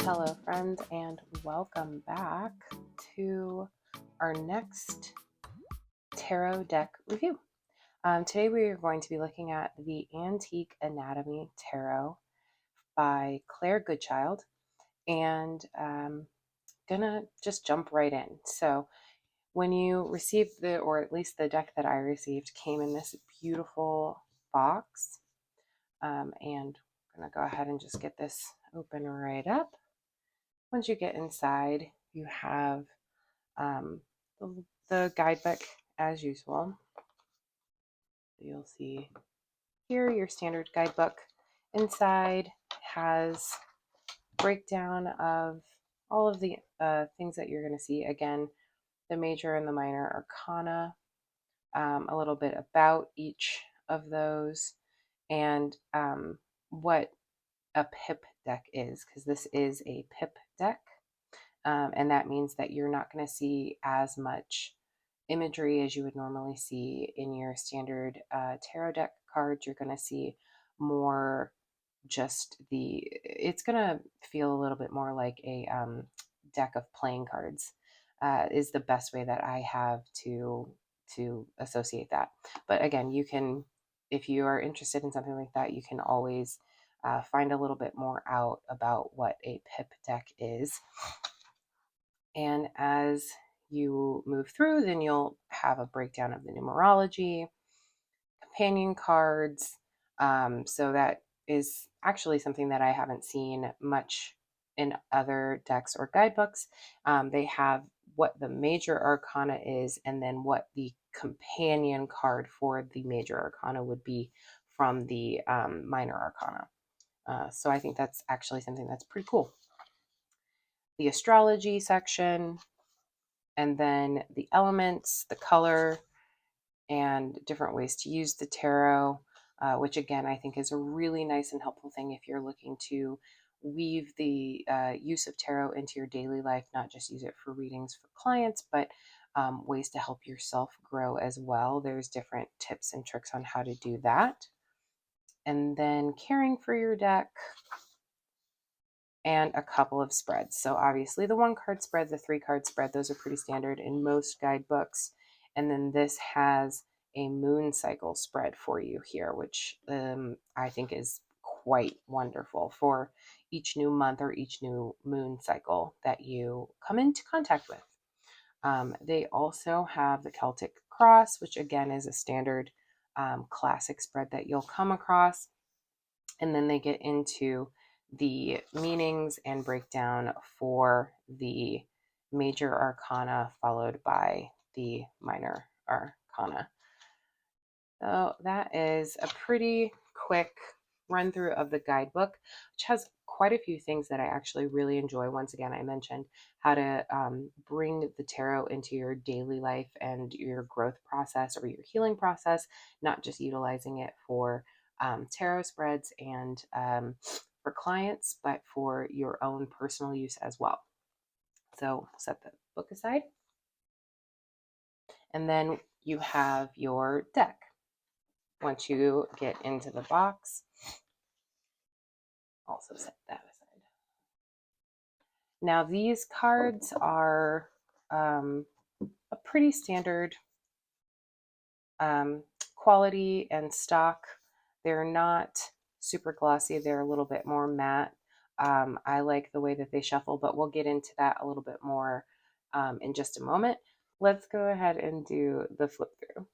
Hello friends, and welcome back to our next tarot deck review. Today we are going to be looking at the Antique Anatomy Tarot by Claire Goodchild, and gonna just jump right in. So when you received or at least the deck that I received came in this beautiful box, and I'm gonna go ahead and just get this open right up. Once you get inside, you have the guidebook as usual. You'll see here your standard guidebook. Inside has breakdown of all of the things that you're going to see. Again, the major and the minor arcana, a little bit about each of those, and what a pip deck is, because this is a pip deck. And that means that you're not going to see as much imagery as you would normally see in your standard tarot deck cards. You're going to see more just it's going to feel a little bit more like a deck of playing cards, is the best way that I have to associate that. But again, you can, if you are interested in something like that, you can always find a little bit more out about what a pip deck is. And as you move through, then you'll have a breakdown of the numerology, companion cards. So that is actually something that I haven't seen much in other decks or guidebooks. They have what the major arcana is, and then what the companion card for the major arcana would be from the minor arcana. So I think that's actually something that's pretty cool. The astrology section, and then the elements, the color, and different ways to use the tarot, which again, I think is a really nice and helpful thing if you're looking to weave the use of tarot into your daily life, not just use it for readings for clients, but ways to help yourself grow as well. There's different tips and tricks on how to do that. And then caring for your deck, and a couple of spreads. So obviously the 1-card spread, the 3-card spread, those are pretty standard in most guidebooks. And then this has a moon cycle spread for you here, which I think is quite wonderful for each new month or each new moon cycle that you come into contact with. They also have the Celtic cross, which again is a standard classic spread that you'll come across. And then they get into the meanings and breakdown for the major arcana, followed by the minor arcana. So that is a pretty quick run through of the guidebook, which has quite a few things that I actually really enjoy. Once again, I mentioned how to bring the tarot into your daily life and your growth process or your healing process, not just utilizing it for tarot spreads and for clients, but for your own personal use as well. So set the book aside. And then you have your deck. Once you get into the box, also set that aside. Now these cards are a pretty standard quality and stock. They're not super glossy. They're a little bit more matte. I like the way that they shuffle, but we'll get into that a little bit more in just a moment. Let's go ahead and do the flip through.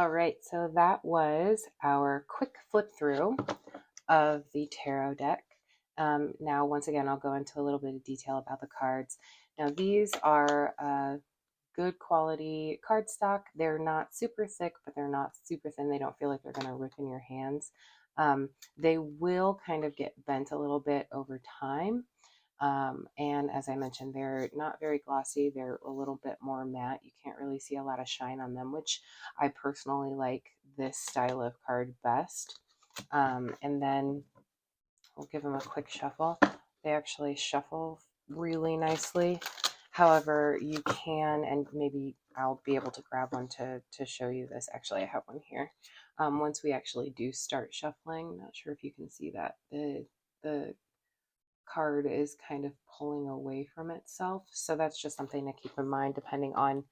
All right, so that was our quick flip through of the tarot deck. Now, once again, I'll go into a little bit of detail about the cards. Now, these are good quality cardstock. They're not super thick, but they're not super thin. They don't feel like they're going to rip in your hands. They will kind of get bent a little bit over time. And as I mentioned, they're not very glossy. They're a little bit more matte. You can't really see a lot of shine on them, which I personally like this style of card best. And then we'll give them a quick shuffle. They actually shuffle really nicely. However, you can, and maybe I'll be able to grab one to show you this. Actually, I have one here. Once we actually do start shuffling, not sure if you can see that, the card is kind of pulling away from itself. So that's just something to keep in mind depending on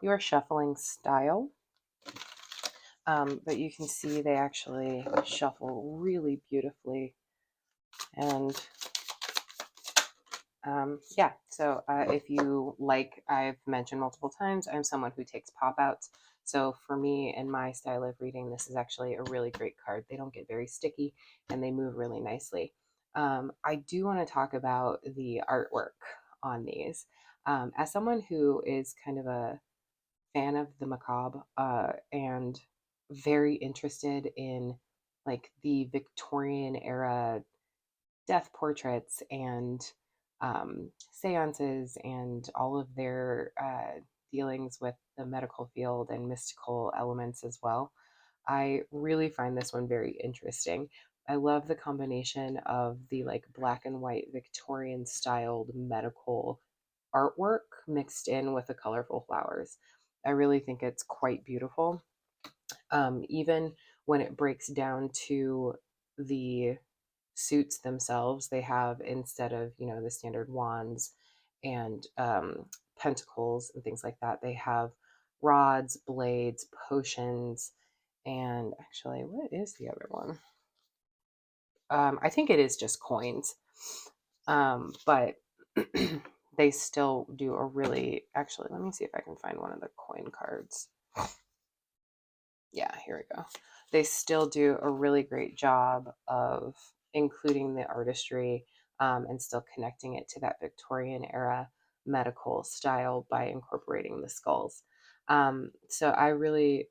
your shuffling style. But you can see they actually shuffle really beautifully. And yeah, so if you like, I've mentioned multiple times, I'm someone who takes pop outs. So for me and my style of reading, this is actually a really great card. They don't get very sticky and they move really nicely. I do want to talk about the artwork on these. As someone who is kind of a fan of the macabre and very interested in like the Victorian era death portraits and seances and all of their dealings with the medical field and mystical elements as well. I really find this one very interesting. I love the combination of the like black and white Victorian styled medical artwork mixed in with the colorful flowers. I really think it's quite beautiful. Even when it breaks down to the suits themselves, they have, instead of, you know, the standard wands and pentacles and things like that, they have rods, blades, potions, and actually, what is the other one? I think it is just coins. But they still do a really, actually, let me see if I can find one of the coin cards. Yeah, here we go. They still do a really great job of including the artistry and still connecting it to that Victorian era medical style by incorporating the skulls. So I really,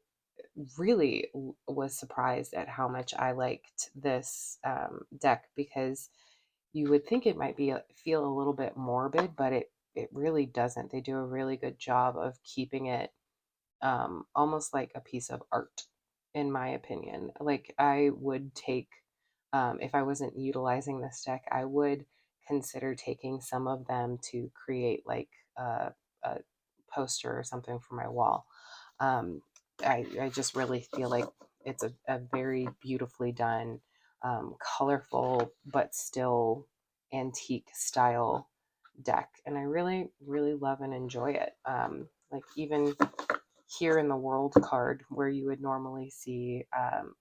really was surprised at how much I liked this deck, because you would think it might be feel a little bit morbid, but it really doesn't. They do a really good job of keeping it almost like a piece of art, in my opinion. Like I would take, if I wasn't utilizing this deck, I would consider taking some of them to create like a poster or something for my wall. I just really feel like it's a very beautifully done, colorful, but still antique style deck. And I really, really love and enjoy it. Like even here in the world card, where you would normally see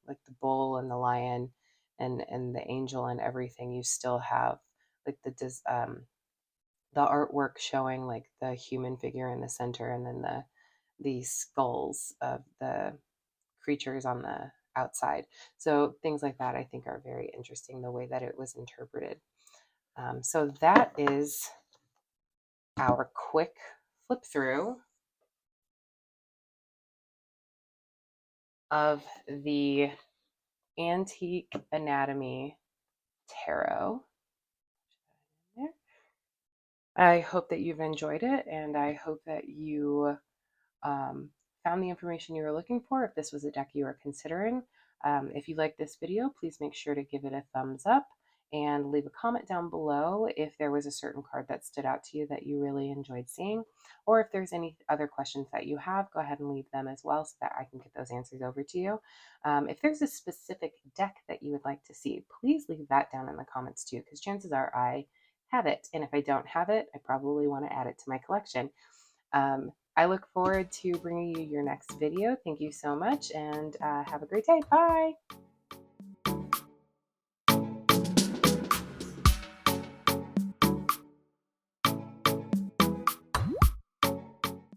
like the bull and the lion and the angel and everything, you still have like the artwork showing like the human figure in the center, and then the skulls of the creatures on the outside. So things like that I think are very interesting, the way that it was interpreted. So that is our quick flip through of the Antique Anatomy Tarot. I hope that you've enjoyed it, and I hope that you found the information you were looking for if this was a deck you were considering. If you like this video, please make sure to give it a thumbs up and leave a comment down below if there was a certain card that stood out to you that you really enjoyed seeing, or if there's any other questions that you have, go ahead and leave them as well so that I can get those answers over to you. If there's a specific deck that you would like to see, please leave that down in the comments too, because chances are I have it, and if I don't have it, I probably want to add it to my collection. I look forward to bringing you your next video. Thank you so much, and have a great day. Bye!